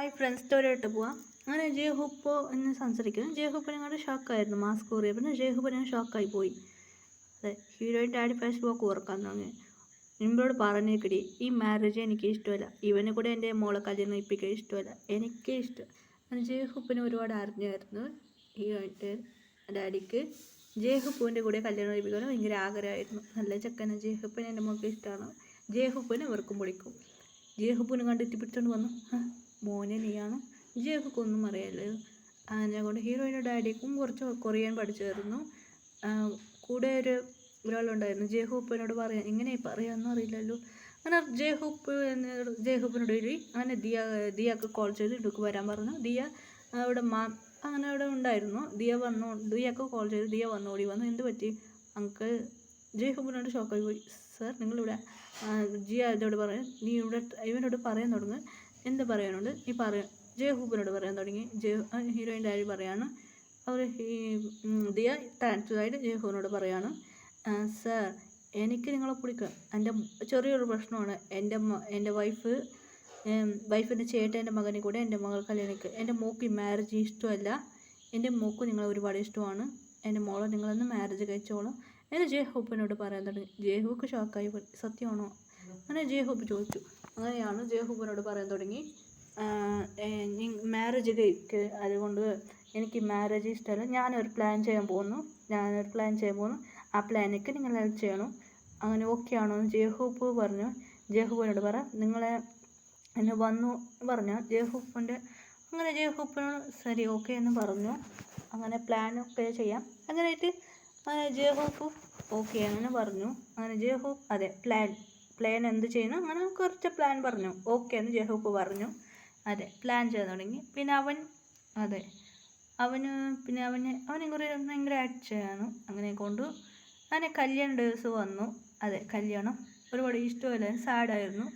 Hi friends, സ്റ്റോറിയായിട്ട് പോവാം. അങ്ങനെ ജേഹൂപ്പോ എന്ന് സംസാരിക്കുന്നു. ജേഹൂപ്പൻ ഞങ്ങളുടെ ഷോക്കായിരുന്നു. മാസ്ക് ഊറിയപ്പോൾ ജേഹൂപ്പൻ ഞാൻ ഷോക്കായി പോയി. അതെ, ഹീറോയിൻ ഡാഡി ഫാസ്റ്റ് വാക്ക് ഓർക്കാൻ തുടങ്ങി. നിങ്ങളോട് പറഞ്ഞേക്കടി, ഈ മാരേജ് എനിക്ക് ഇഷ്ടമല്ല. ഇവനെ കൂടെ എൻ്റെ മോളെ കല്യാണം കഴിപ്പിക്കാൻ ഇഷ്ടമല്ല. എനിക്ക് ഇഷ്ടം. അങ്ങനെ ജേഹൂപ്പനെ ഒരുപാട് അറിഞ്ഞായിരുന്നു. ഹീറോയിൻ്റെ ഡാഡിക്ക് ജേഹൂപ്പൂവിൻ്റെ കൂടെ കല്യാണം കഴിപ്പിക്കാൻ ഭയങ്കര ആഗ്രഹമായിരുന്നു. നല്ല ചെക്കനെ ജേഹൂപ്പൻ എൻ്റെ മോൾക്ക് ഇഷ്ടമാണ്. ജേഹൂപ്പനെ ഇവർക്കും പിടിക്കും. ജേഹൂപ്പനെ കണ്ടെത്തി പിടിച്ചോണ്ട് വന്നു. മോനെ നീയാണ്. ജേഹൂപ്പൊന്നും അറിയാമല്ലോ. ഞാൻ കൊണ്ട് ഹീറോയിൻ്റെ ഡാഡിക്കും കുറച്ച് കൊറിയൻ പഠിച്ചായിരുന്നു. കൂടെ ഒരാളുണ്ടായിരുന്നു. ജേഹൂപ്പനോട് പറയാൻ എങ്ങനെ പറയാമെന്നും അറിയില്ലല്ലോ. അങ്ങനെ ജേഹൂപ്പനോട് അങ്ങനെ ദിയക്ക് കോൾ ചെയ്ത് ഇടുക്ക് വരാൻ പറഞ്ഞു. ദിയ അവിടെ അങ്ങനെ അവിടെ ഉണ്ടായിരുന്നു. ദിയക്ക് കോൾ ചെയ്ത് ദിയ ഓടി വന്നു. എന്ത് പറ്റി അങ്കിൾ? ജേഹൂപ്പനോട് ഷോക്കായി പോയി. സർ നിങ്ങളിവിടെ ജിയ ഇതോട് പറയാൻ നീ ഇവിടെ ഇവനോട് പറയാൻ തുടങ്ങുക. എന്ത് പറയാനുണ്ട് നീ പറയാം. ജേഹൂപ്പനോട് പറയാൻ തുടങ്ങി. ഹീറോയിൻ ഡാഡി പറയാണ്. അവർ ദിയ ട്രാൻസ്ഫറായിട്ട് ജേഹൂവിനോട് പറയാണ്, സർ എനിക്ക് നിങ്ങളെ പിടിക്കുക. എൻ്റെ ചെറിയൊരു പ്രശ്നമാണ്. എൻ്റെ വൈഫിൻ്റെ ചേട്ടൻ്റെ മകനെ കൂടെ എൻ്റെ മകൾ കല്യാണിക്ക്. എൻ്റെ മോക്ക് ഈ മാരേജ് ഇഷ്ടമല്ല. എൻ്റെ മോക്ക് നിങ്ങളെ ഒരുപാട് ഇഷ്ടമാണ്. എൻ്റെ മോളെ നിങ്ങളൊന്ന് മാരേജ് കഴിച്ചോളാം എന്ന് ജേഹൂപ്പനോട് പറയാൻ തുടങ്ങി. ജേഹൂക്ക് ഷോക്കായി. സത്യമാണോ? അങ്ങനെ ജേഹൂപ്പ് ചോദിച്ചു. അങ്ങനെയാണ് ജേഹൂപ്പനോട് പറയാൻ തുടങ്ങി, മാരേജ് കഴിക്ക്, അതുകൊണ്ട് എനിക്ക് മാരേജ് ഇഷ്ടമല്ല. ഞാനൊരു പ്ലാൻ ചെയ്യാൻ പോകുന്നു. ആ പ്ലാനിക്ക് നിങ്ങൾ ഹെൽപ്പ് ചെയ്യണം. അങ്ങനെ ഓക്കെ ആണോ എന്ന് ജേഹൂപ്പ് പറഞ്ഞു. ജേഹൂപ്പനോട് പറ നിങ്ങളെ എന്നെ വന്നു പറഞ്ഞ ജേഹൂപ്പൻ്റെ. അങ്ങനെ ജേഹൂപ്പനോട് ശരി ഓക്കെ എന്ന് പറഞ്ഞു. അങ്ങനെ പ്ലാനൊക്കെ ചെയ്യാം അങ്ങനെയായിട്ട് ജേഹൂപ്പ് ഓക്കെ അങ്ങനെ പറഞ്ഞു. അങ്ങനെ ജേഹൂപ്പ് അതെ പ്ലാൻ എന്ത് ചെയ്യണം അങ്ങനെ കുറച്ച് പ്ലാൻ പറഞ്ഞു. ഓക്കെ എന്ന് ജേഹൂപ്പ് പറഞ്ഞു. അതെ, പ്ലാൻ ചെയ്യാൻ തുടങ്ങി. പിന്നെ അവനെ കുറേ ഭയങ്കര ആക്ട് അങ്ങനെ കൊണ്ട് അങ്ങനെ കല്യാണ ദിവസം വന്നു. അതെ, കല്യാണം ഒരുപാട് ഇഷ്ടമല്ല, സാഡായിരുന്നു.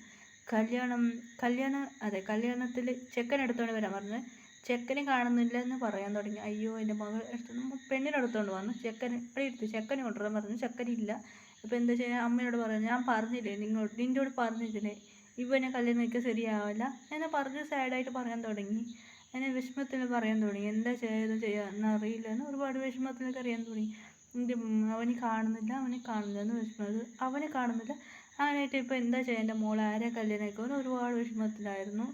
കല്യാണത്തിൽ ചെക്കനെടുത്തോണ്ട് വരാൻ പറഞ്ഞു. ചെക്കനെ കാണുന്നില്ല എന്ന് പറയാൻ തുടങ്ങി. അയ്യോ എൻ്റെ മകൾ പെണ്ണിനെടുത്തോണ്ട് വന്നു. ചെക്കനെ കൊണ്ടുവരാൻ പറഞ്ഞു. ചെക്കനില്ല. ഇപ്പോൾ എന്താ ചെയ്യുക? അമ്മയോട് പറഞ്ഞു, ഞാൻ പറഞ്ഞില്ലേ നിന്നോട് പറഞ്ഞില്ലേ ഇവനെ കല്യാണം കഴിക്കാൻ ശരിയാവില്ല എന്നെ പറഞ്ഞ് സാഡായിട്ട് പറയാൻ തുടങ്ങി. എന്നെ വിഷമത്തിൽ പറയാൻ തുടങ്ങി. എന്താ ചെയ്യാന്ന് അറിയില്ല എന്ന് ഒരുപാട് വിഷമത്തിലൊക്കെ അറിയാൻ തുടങ്ങി. അവനെ കാണുന്നില്ല എന്ന് വിഷമത് അവനെ കാണുന്നില്ല. അങ്ങനെയായിട്ട് ഇപ്പോൾ എന്താ ചെയ്യുക? എൻ്റെ മോളെ ആരെ കല്യാണം കഴിക്കുമെന്ന് ഒരുപാട് വിഷമത്തിലായിരുന്നു.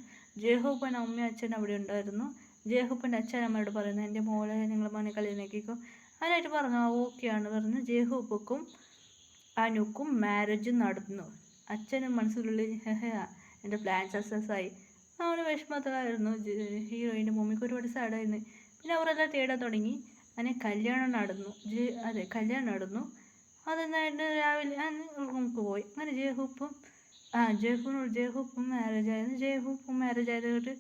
ജേഹൂപ്പൻ അമ്മയും അച്ഛനും അവിടെ ഉണ്ടായിരുന്നു. ജേഹൂപ്പൻ്റെ അച്ഛൻ അമ്മയോട് പറയുന്നു, എൻ്റെ മോളെ നിങ്ങൾ മോനെ കല്യാണം കഴിക്കും. അതിനായിട്ട് പറഞ്ഞു ഓക്കെയാണ് പറഞ്ഞു. ജേഹൂപ്പക്കും അനുക്കും മാരേജ് നടന്നു. അച്ഛനും മനസ്സിലുള്ളിൽ എൻ്റെ പ്ലാൻ സക്സസ്സായി. അവന് വിഷമത്തിലായിരുന്നു. ഹീറോയിൻ്റെ മമ്മിക്ക് ഒരുപാട് സാഡായിരുന്നു. പിന്നെ അവരെല്ലാം തേടാൻ തുടങ്ങി. അങ്ങനെ കല്യാണം നടന്നു. അതെന്നായിട്ട് രാവിലെ റൂമിലേക്ക് പോയി. അങ്ങനെ ജേഹൂപ്പും മാരേജ് ആയതുകൊണ്ട്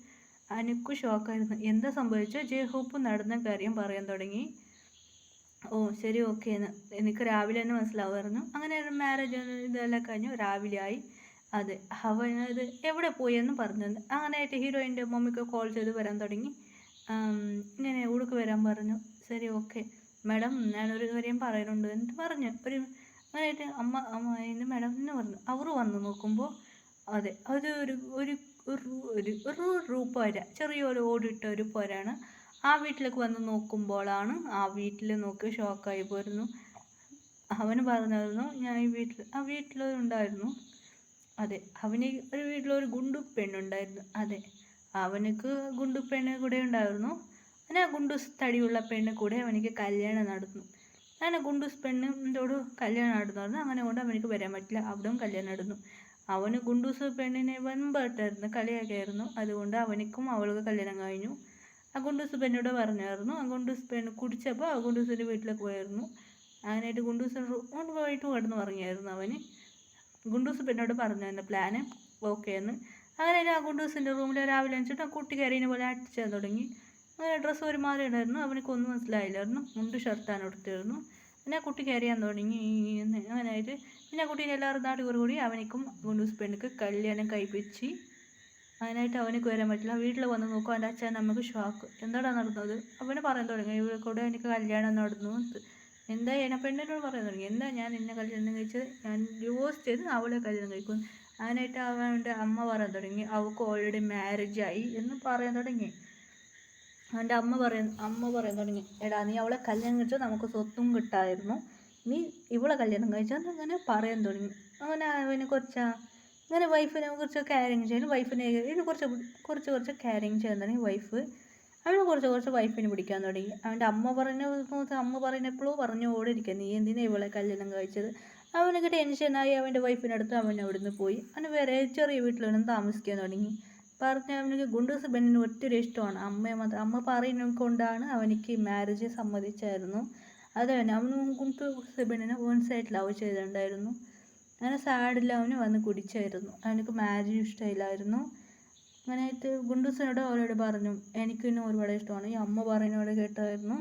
അനുക്ക് ഷോക്കായിരുന്നു. എന്താ സംഭവിച്ചത്? ജേഹൂപ്പ് നടന്ന കാര്യം പറയാൻ തുടങ്ങി. ഓ ശരി ഓക്കെ എന്ന് എനിക്ക് രാവിലെ തന്നെ മനസ്സിലാവുമായിരുന്നു. അങ്ങനെ മാരേജ് ഇതെല്ലാം കഴിഞ്ഞു രാവിലെ ആയി. അതെ, അവനത് എവിടെ പോയി എന്ന് പറഞ്ഞു. അങ്ങനെയായിട്ട് ഹീറോയിൻ്റെ മമ്മിക്ക് കോൾ ചെയ്ത് വരാൻ തുടങ്ങി. ഇങ്ങനെ ഉടുക്ക് വരാൻ പറഞ്ഞു. ശരി ഓക്കെ മാഡം, ഞാനൊരു കാര്യം പറയാനുണ്ട് എന്ന് പറഞ്ഞു. അങ്ങനെയായിട്ട് അമ്മ എന്ന് മാഡം എന്ന് പറഞ്ഞു. അവർ വന്ന് നോക്കുമ്പോൾ അതെ, അത് ഒരു പുര, ചെറിയൊരു ഓടിട്ട ഒരു പുരയാണ്. ആ വീട്ടിലേക്ക് വന്ന് നോക്കുമ്പോഴാണ് ആ വീട്ടിൽ നോക്കി ഷോക്കായി പോയിരുന്നു. അവന് പറഞ്ഞിരുന്നു ഞാൻ ആ വീട്ടിലുണ്ടായിരുന്നു. അതെ, അവന് ഒരു വീട്ടിലൊരു ഗുണ്ടു പെണ്ണുണ്ടായിരുന്നു. അതെ, അവനക്ക് ഗുണ്ടു പെണ്ണ് കൂടെ ഉണ്ടായിരുന്നു. അങ്ങനെ ആ ഗുണ്ടൂസ് തടിയുള്ള പെണ്ണ് കൂടെ അവനിക്ക് കല്യാണം നടന്നു. അങ്ങനെ ഗുണ്ടൂസ് പെണ്ണിനോട് കല്യാണം നടന്നു. അങ്ങനെ കൊണ്ട് അവനിക്ക് വരാൻ പറ്റില്ല. അവിടെയും കല്യാണം നടന്നു. അവന് ഗുണ്ടൂസ് പെണ്ണിനെ വൻപാട്ടായിരുന്നു, കളിയാക്കിയായിരുന്നു. അതുകൊണ്ട് അവനിക്കും അവൾക്ക് കല്യാണം കഴിഞ്ഞു. ആ ഗുണ്ടൂസ് പെണ്ണോട് പറഞ്ഞായിരുന്നു. ആ ഗുണ്ടൂസ് പെണ്ണ് കുടിച്ചപ്പോൾ ആ ഗുണ്ടൂസിൻ്റെ വീട്ടിലേക്ക് പോയായിരുന്നു. അങ്ങനെയായിട്ട് ഗുണ്ടൂസിന് പോയിട്ട് കിടന്ന് പറഞ്ഞായിരുന്നു. അവന് ഗുണ്ടൂസ് പെണ്ണോട് പറഞ്ഞു എൻ്റെ പ്ലാന് ഓക്കെ എന്ന്. അങ്ങനെ ആ ഗുണ്ടൂസിൻ്റെ റൂമിൽ രാവിലെ വെച്ചിട്ട് ആ കുട്ടി കയറിനെ പോലെ അടിച്ചാൻ തുടങ്ങി. അങ്ങനെ ഡ്രസ്സ് ഒരുമാതിരി ഉണ്ടായിരുന്നു. അവനക്കൊന്നും മനസ്സിലായില്ലായിരുന്നു. മുണ്ട് ഷർട്ടാണ് എടുത്തിരുന്നു. പിന്നെ ആ കുട്ടി കയറിയാൻ തുടങ്ങി. അങ്ങനെയായിട്ട് പിന്നെ ആ കുട്ടീനെ എല്ലാവരും നാട്ടിൽ കൂടി അവനിക്കും ഗുണ്ടൂസ് പെണ്ണിക്ക് കല്യാണം കഴിപ്പിച്ച്. അതിനായിട്ട് അവനക്ക് വരാൻ പറ്റില്ല. വീട്ടിൽ വന്ന് നോക്കും. അവൻ്റെ അച്ഛൻ നമുക്ക് ഷോക്ക്. എന്താടാ നടന്നത്? അവന് പറയാൻ തുടങ്ങി ഇവിടെ കൂടെ എനിക്ക് കല്യാണം നടന്നു. എന്താ എന്നെ പെണ്ണിനോട് പറയാൻ തുടങ്ങി. എന്താ ഞാൻ എന്നെ കല്യാണം കഴിച്ചത്? ഞാൻ ഡിവോഴ്സ് ചെയ്ത് അവളെ കല്യാണം കഴിക്കും. അങ്ങനെയായിട്ട് അവൻ്റെ അമ്മ പറയാൻ തുടങ്ങി അവൾക്ക് ഓൾറെഡി മാരേജ് ആയി എന്ന് പറയാൻ തുടങ്ങി. അവൻ്റെ അമ്മ പറയാൻ തുടങ്ങി, എടാ നീ അവളെ കല്യാണം കഴിച്ചാൽ നമുക്ക് സ്വത്തും കിട്ടാമായിരുന്നു, നീ ഇവളെ കല്യാണം കഴിച്ചാൽ അങ്ങനെ പറയാൻ തുടങ്ങി. അങ്ങനെ അവന് ഇങ്ങനെ വൈഫിനെ കുറച്ച് കെയറിങ് ചെയ്യാൻ വൈഫിനെ കുറച്ച് കെയറിങ് ചെയ്യാൻ തുടങ്ങി വൈഫ്. അവന് കുറച്ച് വൈഫിനെ പിടിക്കാൻ തുടങ്ങി. അവൻ്റെ അമ്മ പറഞ്ഞപ്പോഴും പറഞ്ഞു ഓടിരിക്കുക, നീ എന്തിനാ ഇവളെ കല്യാണം കഴിച്ചത്. അവനൊക്കെ ടെൻഷനായി അവൻ്റെ വൈഫിനടുത്ത് അവൻ അവിടുന്ന് പോയി. അവന് വേറെ ചെറിയ വീട്ടിലൊന്നും താമസിക്കാൻ തുടങ്ങി. അവനക്ക് ഗുണ്ടൂസ് പെണ്ണിന് ഒത്തിരി ഇഷ്ടമാണ്. അമ്മ പറയുന്നത് കൊണ്ടാണ് അവനിക്ക് മാരേജ് സമ്മതിച്ചായിരുന്നു. അത് തന്നെ അവനും ഗുണ്ടൂസ് പെണ്ണിനെ വൺ സൈഡ് ലവ് ചെയ്തിട്ടുണ്ടായിരുന്നു. അങ്ങനെ സാഡിൽ അവന് വന്ന് കുടിച്ചായിരുന്നു. അവനക്ക് മാരേജ് ഇഷ്ടമില്ലായിരുന്നു. അങ്ങനെയായിട്ട് ഗുണ്ടൂസിനോട് അവരോട് പറഞ്ഞു, എനിക്ക് പിന്നെ ഒരുപാട് ഇഷ്ടമാണ്. ഈ അമ്മ പറയുന്നതോട് കേട്ടായിരുന്നു.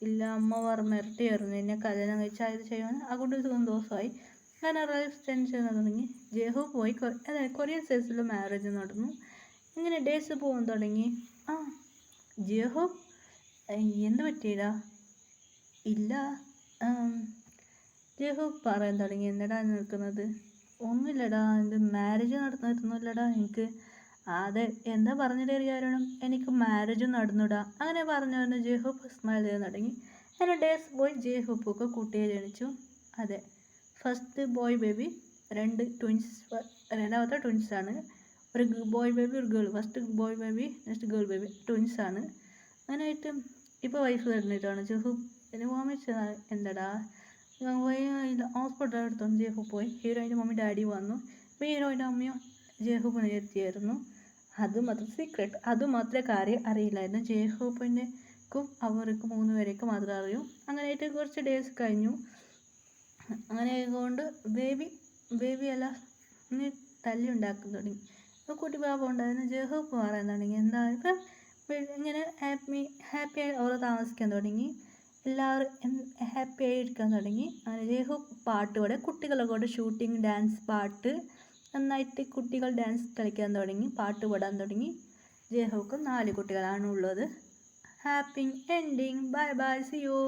ഇല്ല, അമ്മ മിരട്ടിയായിരുന്നു എന്നെ കല്യാണം കഴിച്ചാൽ ഇത് ചെയ്യുമെന്ന്. ആ ഗുണ്ടൂസ് സന്തോഷമായി. അങ്ങനെ ലൈഫ് ടെൻഷൻ തുടങ്ങി. ജേഹു പോയി കൊറിയൻ സൈസിൽ മാരേജ് നടന്നു. ഇങ്ങനെ ഡേയ്സ് പോകാൻ തുടങ്ങി. ആ ജേഹു എന്ത് പറ്റിയടാ? ഇല്ല, ജേഹു പറയാൻ തുടങ്ങി, എന്നടാ നിൽക്കുന്നത്? ഒന്നുമില്ലടാ, ഇത് മാരേജ് നടന്നിരുന്നില്ലടാ എനിക്ക്. അതെ, എന്താ പറഞ്ഞിട്ട് കാരണം? എനിക്ക് മാരേജ് നടന്നുടാ. അങ്ങനെ പറഞ്ഞു ജേഹു സ്മൈൽ ചെയ്യാൻ തുടങ്ങി. അങ്ങനെ ഡേയ്സ് പോയി ജേഹുപ്പൊക്കെ കുട്ടിയെ ജനിച്ചു. അതെ, ഫസ്റ്റ് ബോയ് ബേബി, രണ്ടാമത്തെ ട്വിൻസാണ്. ഒരു ബോയ് ബേബി ഒരു girl. First boy baby, next girl baby, ട്വിൻസാണ്. അങ്ങനെയായിട്ട് ഇപ്പോൾ വൈഫ് തന്നിട്ടാണ് ജേഹു. പിന്നെ മമ്മി എന്താടാ ഹോസ്പിറ്റലിൽ എടുത്തോണ്ട് ജേഹു പോയി. ഹീറോയിൻ്റെ മമ്മി ഡാഡി വന്നു. ഇപ്പോൾ ഹീറോയിൻ്റെ അമ്മയോ ജേഹുബിനെ എത്തിയായിരുന്നു. സീക്രട്ട് അതുമാത്രമേ കാര്യം അറിയില്ലായിരുന്നു. ജേഹുബിനെക്കും അവർക്ക് 3 പേരേക്കും മാത്രമേ അറിയൂ. അങ്ങനെയായിട്ട് കുറച്ച് ഡേയ്സ് കഴിഞ്ഞു. അങ്ങനെ കൊണ്ട് ബേബി എല്ലാം തല്ലി ഉണ്ടാക്കാൻ തുടങ്ങി. ഇപ്പോൾ കുട്ടി പാപം ഉണ്ടായിരുന്നു. ജേഹു പറയാൻ തുടങ്ങി, എന്താ ഇപ്പം ഇങ്ങനെ ഹാപ്പിയായി അവർ താമസിക്കാൻ തുടങ്ങി. എല്ലാവരും ഹാപ്പിയായി ഇരിക്കാൻ തുടങ്ങി. അങ്ങനെ ജേഹു പാട്ട് പാടെ കുട്ടികളെ കൊണ്ട് ഷൂട്ടിങ് ഡാൻസ് പാട്ട് നന്നായിട്ട് കുട്ടികൾ ഡാൻസ് കളിക്കാൻ തുടങ്ങി, പാട്ട് പാടാൻ തുടങ്ങി. ജേഹുക്ക് 4 കുട്ടികളാണ് ഉള്ളത്. Happy ending. Bye bye, see U.